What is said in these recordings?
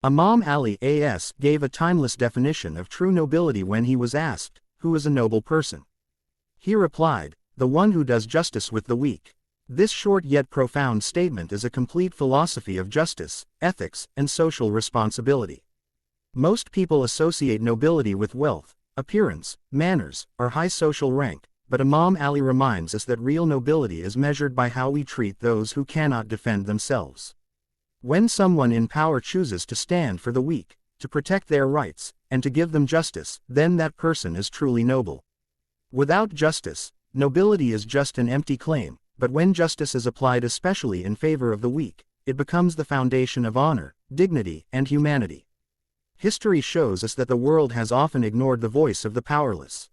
Imam Ali as gave a timeless definition of true nobility when he was asked, "Who is a noble person?" He replied, "The one who does justice with the weak." This short yet profound statement is a complete philosophy of justice, ethics, and social responsibility. Most people associate nobility with wealth, appearance, manners, or high social rank, but Imam Ali reminds us that real nobility is measured by how we treat those who cannot defend themselves. When someone in power chooses to stand for the weak, to protect their rights, and to give them justice, then that person is truly noble. Without justice, nobility is just an empty claim, but when justice is applied especially in favor of the weak, it becomes the foundation of honor, dignity, and humanity. History shows us that the world has often ignored the voice of the powerless.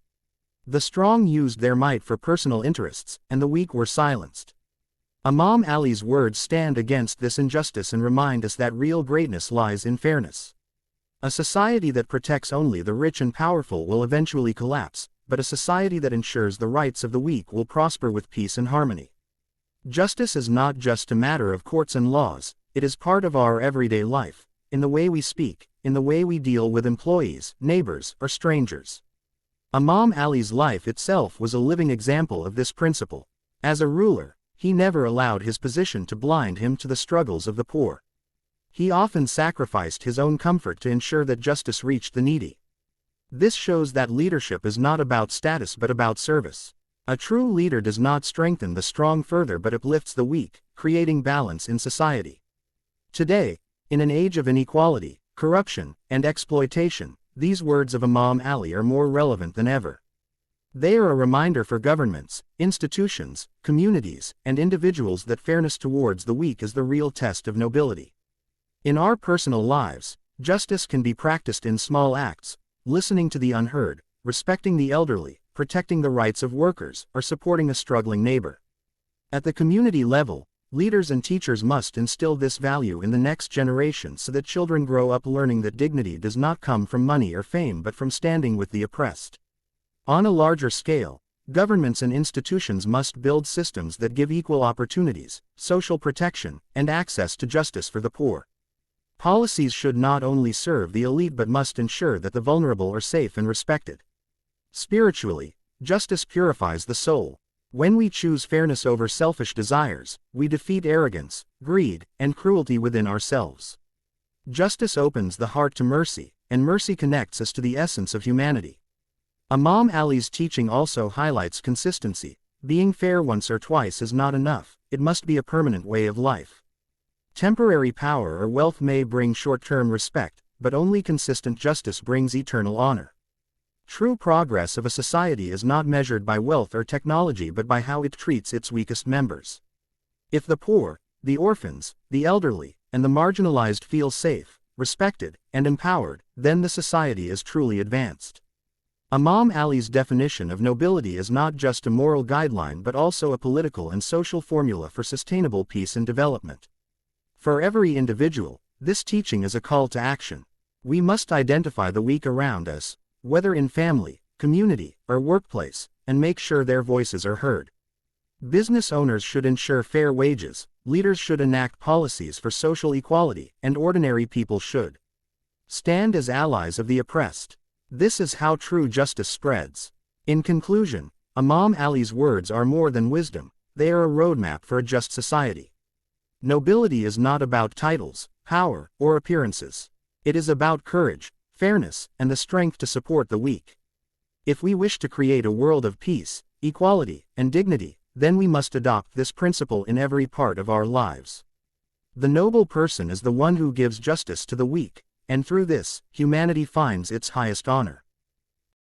The strong used their might for personal interests, and the weak were silenced. Imam Ali's words stand against this injustice and remind us that real greatness lies in fairness. A society that protects only the rich and powerful will eventually collapse, but a society that ensures the rights of the weak will prosper with peace and harmony. Justice is not just a matter of courts and laws, it is part of our everyday life, in the way we speak, in the way we deal with employees, neighbors, or strangers. Imam Ali's life itself was a living example of this principle. As a ruler, he never allowed his position to blind him to the struggles of the poor. He often sacrificed his own comfort to ensure that justice reached the needy. This shows that leadership is not about status but about service. A true leader does not strengthen the strong further but uplifts the weak, creating balance in society. Today, in an age of inequality, corruption, and exploitation, these words of Imam Ali are more relevant than ever. They are a reminder for governments, institutions, communities, and individuals that fairness towards the weak is the real test of nobility. In our personal lives, justice can be practiced in small acts, listening to the unheard, respecting the elderly, protecting the rights of workers, or supporting a struggling neighbor. At the community level, leaders and teachers must instill this value in the next generation so that children grow up learning that dignity does not come from money or fame but from standing with the oppressed. On a larger scale, governments and institutions must build systems that give equal opportunities, social protection, and access to justice for the poor. Policies should not only serve the elite but must ensure that the vulnerable are safe and respected. Spiritually, justice purifies the soul. When we choose fairness over selfish desires, we defeat arrogance, greed, and cruelty within ourselves. Justice opens the heart to mercy, and mercy connects us to the essence of humanity. Imam Ali's teaching also highlights consistency. Being fair once or twice is not enough, it must be a permanent way of life. Temporary power or wealth may bring short-term respect, but only consistent justice brings eternal honor. True progress of a society is not measured by wealth or technology but by how it treats its weakest members. If the poor, the orphans, the elderly, and the marginalized feel safe, respected, and empowered, then the society is truly advanced. Imam Ali's definition of nobility is not just a moral guideline but also a political and social formula for sustainable peace and development. For every individual, this teaching is a call to action. We must identify the weak around us, whether in family, community, or workplace, and make sure their voices are heard. Business owners should ensure fair wages, leaders should enact policies for social equality, and ordinary people should stand as allies of the oppressed. This is how true justice spreads. In conclusion, Imam Ali's words are more than wisdom, they are a roadmap for a just society. Nobility is not about titles, power, or appearances. It is about courage, fairness, and the strength to support the weak. If we wish to create a world of peace, equality, and dignity, then we must adopt this principle in every part of our lives. The noble person is the one who gives justice to the weak, and through this, humanity finds its highest honor.